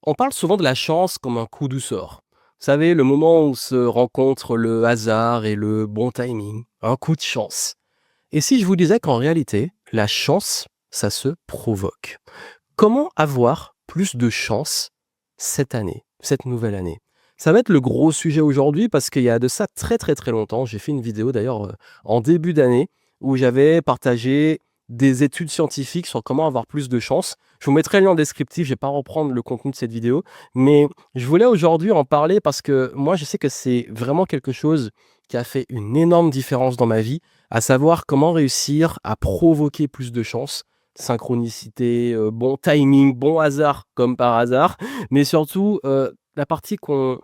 On parle souvent de la chance comme un coup du sort. Vous savez, le moment où se rencontrent le hasard et le bon timing, un coup de chance. Et si je vous disais qu'en réalité, la chance, ça se provoque. Comment avoir plus de chance cette année, cette nouvelle année? Ça va être le gros sujet aujourd'hui parce qu'il y a de ça très très très longtemps, j'ai fait une vidéo d'ailleurs en début d'année où j'avais partagé des études scientifiques sur comment avoir plus de chance. Je vous mettrai le lien en descriptif, je vais pas reprendre le contenu de cette vidéo, mais je voulais aujourd'hui en parler parce que moi je sais que c'est vraiment quelque chose qui a fait une énorme différence dans ma vie, à savoir comment réussir à provoquer plus de chance. Synchronicité, bon timing, bon hasard comme par hasard, mais surtout, la partie qu'on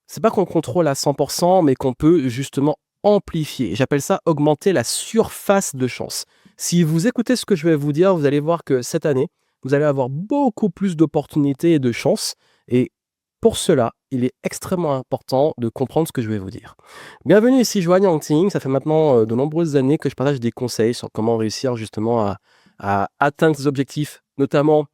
c'est pas qu'on contrôle à 100 mais qu'on peut justement amplifier. J'appelle ça augmenter la surface de chance. Si vous écoutez ce que je vais vous dire, vous allez voir que cette année, vous allez avoir beaucoup plus d'opportunités et de chances et pour cela, il est extrêmement important de comprendre ce que je vais vous dire. Bienvenue ici Joanne Yangting, ça fait maintenant, de nombreuses années que je partage des conseils sur comment réussir justement à atteindre ses objectifs, notamment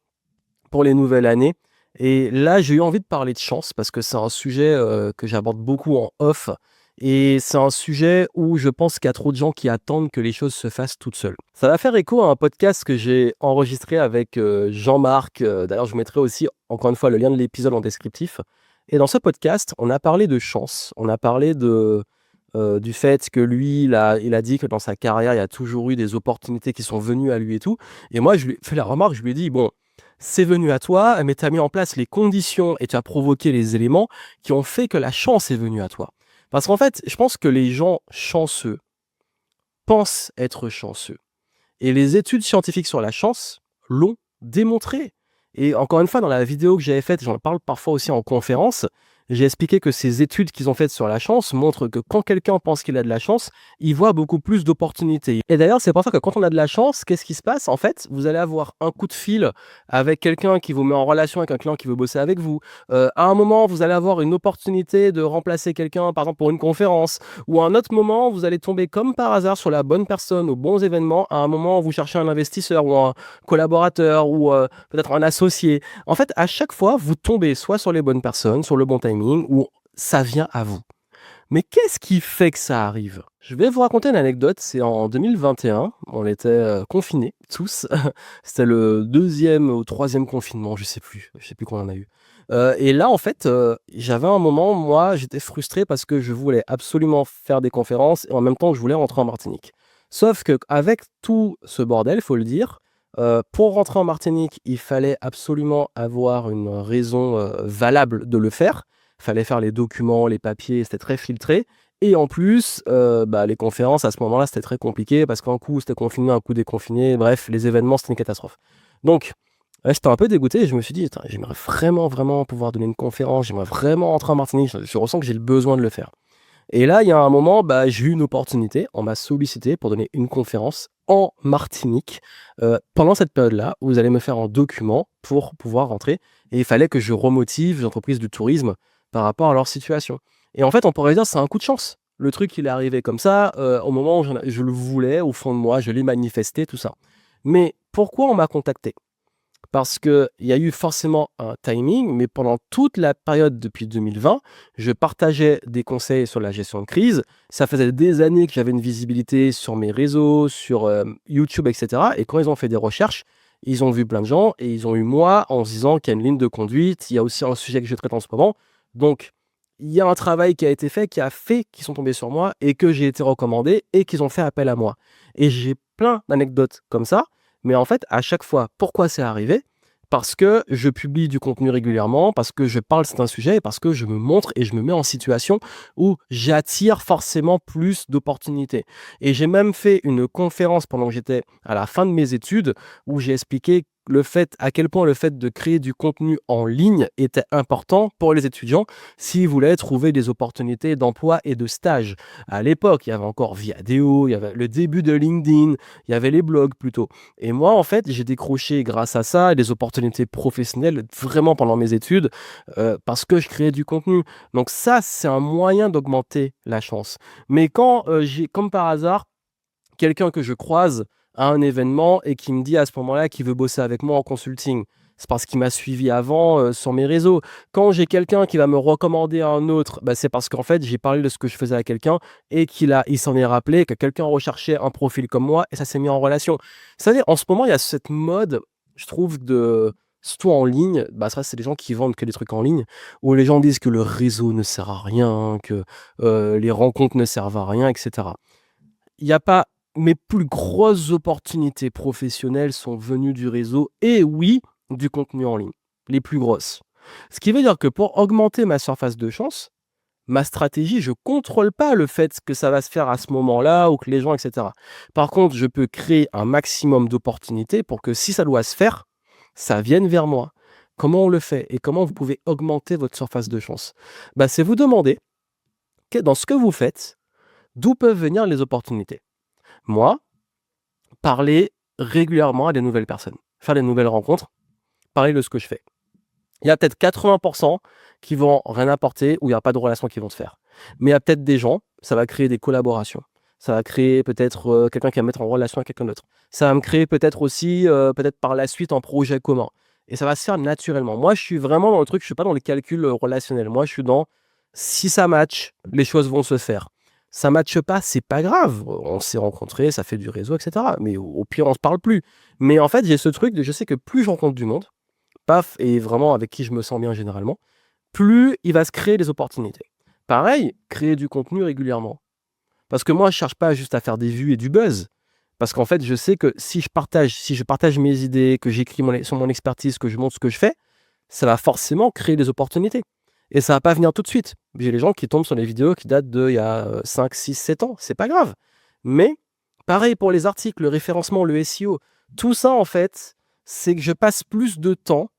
pour les nouvelles années. Et là, j'ai eu envie de parler de chance parce que c'est un sujet que j'aborde beaucoup en off. Et c'est un sujet où je pense qu'il y a trop de gens qui attendent que les choses se fassent toutes seules. Ça va faire écho à un podcast que j'ai enregistré avec Jean-Marc. D'ailleurs, je vous mettrai aussi, encore une fois, le lien de l'épisode en descriptif. Et dans ce podcast, on a parlé de chance. On a parlé du fait que lui, il a dit que dans sa carrière, il y a toujours eu des opportunités qui sont venues à lui et tout. Et moi, je lui ai fait la remarque, je lui ai dit, bon, c'est venu à toi, mais tu as mis en place les conditions et tu as provoqué les éléments qui ont fait que la chance est venue à toi. Parce qu'en fait, je pense que les gens chanceux pensent être chanceux. Et les études scientifiques sur la chance l'ont démontré. Et encore une fois, dans la vidéo que j'avais faite, j'en parle parfois aussi en conférence, j'ai expliqué que ces études qu'ils ont faites sur la chance montrent que quand quelqu'un pense qu'il a de la chance, il voit beaucoup plus d'opportunités. Et d'ailleurs, c'est pour ça que quand on a de la chance, qu'est-ce qui se passe? En fait, vous allez avoir un coup de fil avec quelqu'un qui vous met en relation avec un client qui veut bosser avec vous. À un moment, vous allez avoir une opportunité de remplacer quelqu'un, par exemple pour une conférence. Ou à un autre moment, vous allez tomber comme par hasard sur la bonne personne, aux bons événements. À un moment, vous cherchez un investisseur ou un collaborateur ou peut-être un associé. En fait, à chaque fois, vous tombez soit sur les bonnes personnes, sur le bon timing, ou ça vient à vous. Mais qu'est-ce qui fait que ça arrive? Je vais vous raconter une anecdote. C'est en 2021. On était confinés tous. C'était le deuxième ou troisième confinement, je sais plus. Je sais plus combien on a eu. Et là, en fait, j'avais un moment, moi, j'étais frustré parce que je voulais absolument faire des conférences et en même temps, je voulais rentrer en Martinique. Sauf qu'avec tout ce bordel, faut le dire, pour rentrer en Martinique, il fallait absolument avoir une raison valable de le faire. Il fallait faire les documents, les papiers, c'était très filtré. Et en plus, les conférences, à ce moment-là, c'était très compliqué parce qu'un coup, c'était confiné, un coup déconfiné. Bref, les événements, c'était une catastrophe. Donc, ouais, j'étais un peu dégoûté et je me suis dit: «Attends, j'aimerais vraiment, vraiment pouvoir donner une conférence, j'aimerais vraiment rentrer en Martinique, je ressens que j'ai le besoin de le faire». Et là, il y a un moment, j'ai eu une opportunité. On m'a sollicité pour donner une conférence en Martinique. Pendant cette période-là, vous allez me faire un document pour pouvoir rentrer et il fallait que je remotive les entreprises du tourisme par rapport à leur situation. Et en fait, on pourrait dire c'est un coup de chance. Le truc, il est arrivé comme ça, au moment où je le voulais, au fond de moi, je l'ai manifesté, tout ça. Mais pourquoi on m'a contacté? Parce qu'il y a eu forcément un timing, mais pendant toute la période depuis 2020, je partageais des conseils sur la gestion de crise. Ça faisait des années que j'avais une visibilité sur mes réseaux, sur YouTube, etc. Et quand ils ont fait des recherches, ils ont vu plein de gens et ils ont eu moi en se disant qu'il y a une ligne de conduite. Il y a aussi un sujet que je traite en ce moment. Donc, il y a un travail qui a été fait, qui a fait qu'ils sont tombés sur moi et que j'ai été recommandé et qu'ils ont fait appel à moi. Et j'ai plein d'anecdotes comme ça. Mais en fait, à chaque fois, pourquoi c'est arrivé? Parce que je publie du contenu régulièrement, parce que je parle de certains sujets et parce que je me montre et je me mets en situation où j'attire forcément plus d'opportunités. Et j'ai même fait une conférence pendant que j'étais à la fin de mes études où j'ai expliqué à quel point le fait de créer du contenu en ligne était important pour les étudiants s'ils voulaient trouver des opportunités d'emploi et de stage. À l'époque, il y avait encore Viadeo, il y avait le début de LinkedIn, il y avait les blogs plutôt. Et moi, en fait, j'ai décroché grâce à ça des opportunités professionnelles vraiment pendant mes études parce que je créais du contenu. Donc ça, c'est un moyen d'augmenter la chance. Mais quand j'ai, comme par hasard, quelqu'un que je croise à un événement et qui me dit à ce moment-là qu'il veut bosser avec moi en consulting, C'est parce qu'il m'a suivi avant, sur mes réseaux. Quand j'ai quelqu'un qui va me recommander à un autre, bah, c'est parce qu'en fait, j'ai parlé de ce que je faisais à quelqu'un et il s'en est rappelé que quelqu'un recherchait un profil comme moi et ça s'est mis en relation. C'est-à-dire, en ce moment, il y a cette mode, je trouve, surtout en ligne, bah, ça, c'est les gens qui vendent que des trucs en ligne, où les gens disent que le réseau ne sert à rien, que, les rencontres ne servent à rien et cetera. Il y a pas Mes plus grosses opportunités professionnelles sont venues du réseau et oui, du contenu en ligne, les plus grosses. Ce qui veut dire que pour augmenter ma surface de chance, ma stratégie, je contrôle pas le fait que ça va se faire à ce moment-là ou que les gens et cetera. Par contre, je peux créer un maximum d'opportunités pour que si ça doit se faire, ça vienne vers moi. Comment on le fait et comment vous pouvez augmenter votre surface de chance? Bah, c'est vous demander dans ce que vous faites, d'où peuvent venir les opportunités. Moi, parler régulièrement à des nouvelles personnes, faire des nouvelles rencontres, parler de ce que je fais. Il y a peut-être 80 qui vont rien apporter, où il y a pas de relations qui vont se faire. Mais il y a peut-être des gens, ça va créer des collaborations. Ça va créer peut-être, quelqu'un qui va me mettre en relation avec quelqu'un d'autre. Ça va me créer peut-être aussi, peut-être par la suite un projet commun et ça va se faire naturellement. Moi, je suis vraiment dans le truc, je suis pas dans les calculs, relationnels. Moi, je suis dans si ça match, les choses vont se faire. Ça matche pas, c'est pas grave. On s'est rencontrés, ça fait du réseau et cetera. Mais au pire, on se parle plus. Mais en fait, j'ai ce truc de je sais que plus je rencontre du monde, paf et vraiment avec qui je me sens bien généralement, plus il va se créer des opportunités. Pareil, créer du contenu régulièrement. Parce que moi, je cherche pas juste à faire des vues et du buzz. Parce qu'en fait, je sais que si je partage mes idées, que j'écris sur mon expertise, que je montre ce que je fais, ça va forcément créer des opportunités. Et ça va pas venir tout de suite. J'ai les gens qui tombent sur les vidéos qui datent d'il y a 5, 6, 7 ans. C'est pas grave. Mais pareil pour les articles, le référencement, le SEO. Tout ça, en fait, c'est que je passe plus de temps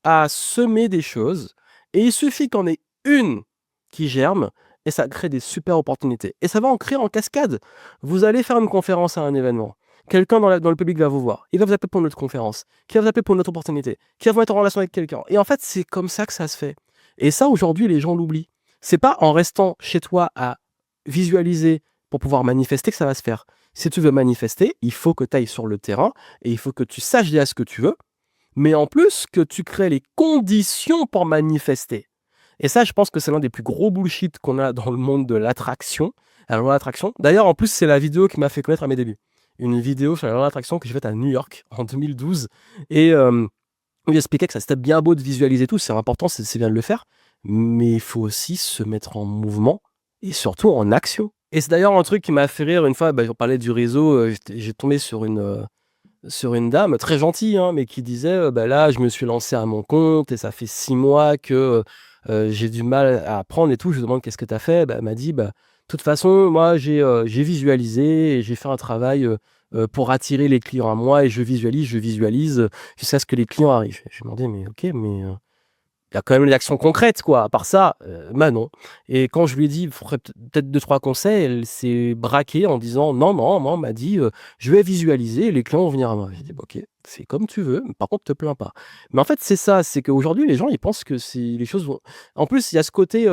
à semer des choses et il suffit qu'on ait une qui germe et ça crée des super opportunités. Et ça va en créer en cascade. Vous allez faire une conférence à un événement. Quelqu'un dans le public va vous voir. Il va vous appeler pour une autre conférence, qui va vous appeler pour une autre opportunité, qui va vous mettre en relation avec quelqu'un. Et en fait, c'est comme ça que ça se fait. Et ça, aujourd'hui, les gens l'oublient. C'est pas en restant chez toi à visualiser pour pouvoir manifester que ça va se faire. Si tu veux manifester, il faut que tu ailles sur le terrain et il faut que tu saches déjà ce que tu veux, mais en plus que tu crées les conditions pour manifester. Et ça, je pense que c'est l'un des plus gros bullshit qu'on a dans le monde de l'attraction. La loi de l'attraction. D'ailleurs, en plus, c'est la vidéo qui m'a fait connaître à mes débuts. Une vidéo sur la loi de l'attraction que j'ai faite à New York en 2012. Et où j'expliquais que ça c'était bien beau de visualiser tout, c'est important, c'est bien de le faire. Mais il faut aussi se mettre en mouvement et surtout en action. Et c'est d'ailleurs un truc qui m'a fait rire une fois, on parlait du réseau, j'ai tombé sur une dame très gentille, hein, mais qui disait là, je me suis lancé à mon compte et ça fait 6 mois que j'ai du mal à apprendre et tout. Je lui demande qu'est-ce que tu as fait. Elle m'a dit, de toute façon, moi, j'ai visualisé et j'ai fait un travail pour attirer les clients à moi et je visualise jusqu'à ce que les clients arrivent. Je lui ai demandé, mais ok, mais il y a quand même des actions concrètes, quoi. À part ça, non. Et quand je lui ai dit, il faudrait peut-être 2-3 conseils, elle s'est braquée en disant, non, non, moi, on m'a dit, je vais visualiser et les clients vont venir à moi. J'ai dit, ok, c'est comme tu veux, mais par contre, te plains pas. Mais en fait, c'est ça, c'est qu'aujourd'hui, les gens, ils pensent que les choses vont. En plus, il y a ce côté,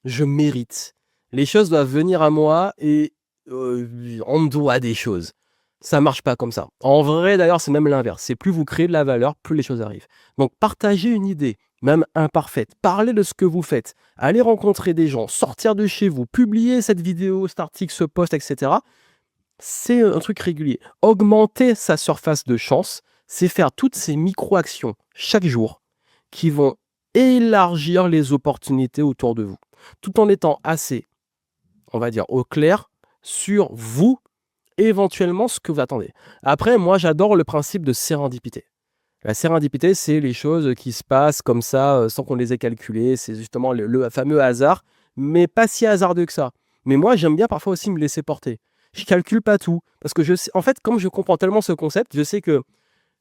je mérite. Les choses doivent venir à moi et on me doit des choses. Ça marche pas comme ça. En vrai, d'ailleurs, c'est même l'inverse. C'est plus vous créez de la valeur, plus les choses arrivent. Donc, partagez une idée, même imparfaite. Parlez de ce que vous faites. Allez rencontrer des gens, sortir de chez vous, publier cette vidéo, cet article, ce post, etc. C'est un truc régulier. Augmenter sa surface de chance, c'est faire toutes ces micro-actions chaque jour qui vont élargir les opportunités autour de vous, tout en étant assez, on va dire, au clair sur vous et éventuellement ce que vous attendez. Après, moi, j'adore le principe de sérendipité. La sérendipité, c'est les choses qui se passent comme ça, sans qu'on les ait calculées. C'est justement le fameux hasard, mais pas si hasardeux que ça. Mais moi, j'aime bien parfois aussi me laisser porter. Je calcule pas tout, parce que je sais, en fait, comme je comprends tellement ce concept, je sais que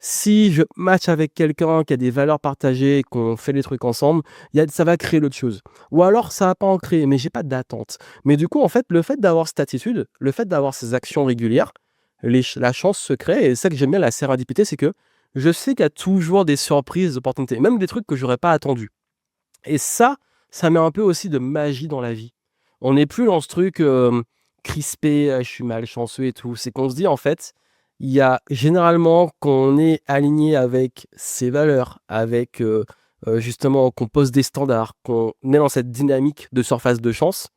si je match avec quelqu'un qui a des valeurs partagées, qu'on fait des trucs ensemble, ça va créer l'autre chose. Ou alors, ça va pas en créer, mais j'ai pas d'attente. Mais du coup, en fait, le fait d'avoir cette attitude, le fait d'avoir ces actions régulières, la chance se crée. Et ça que j'aime bien la sérendipité, c'est que je sais qu'il y a toujours des surprises, des opportunités, même des trucs que j'aurais pas attendus. Et ça met un peu aussi de magie dans la vie. On n'est plus dans ce truc crispé, je suis malchanceux et tout. C'est qu'on se dit, en fait, Il y a généralement quand on est aligné avec ses valeurs, avec, justement qu'on pose des standards, qu'on est dans cette dynamique de surface de chance,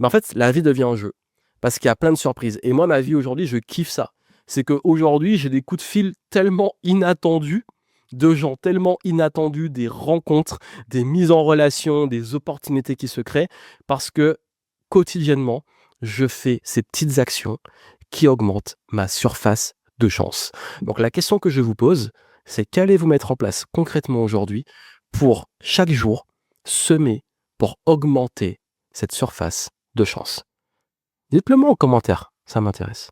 en fait, la vie devient un jeu. Parce qu'il y a plein de surprises et moi, ma vie aujourd'hui, je kiffe ça. C'est qu'aujourd'hui, j'ai des coups de fil tellement inattendus, de gens tellement inattendus, des rencontres, des mises en relation, des opportunités qui se créent parce que quotidiennement, je fais ces petites actions qui augmentent ma surface de chance. Donc la question que je vous pose, c'est qu'allez-vous mettre en place concrètement aujourd'hui pour chaque jour semer, pour augmenter cette surface de chance? Dites-le moi en commentaire, ça m'intéresse.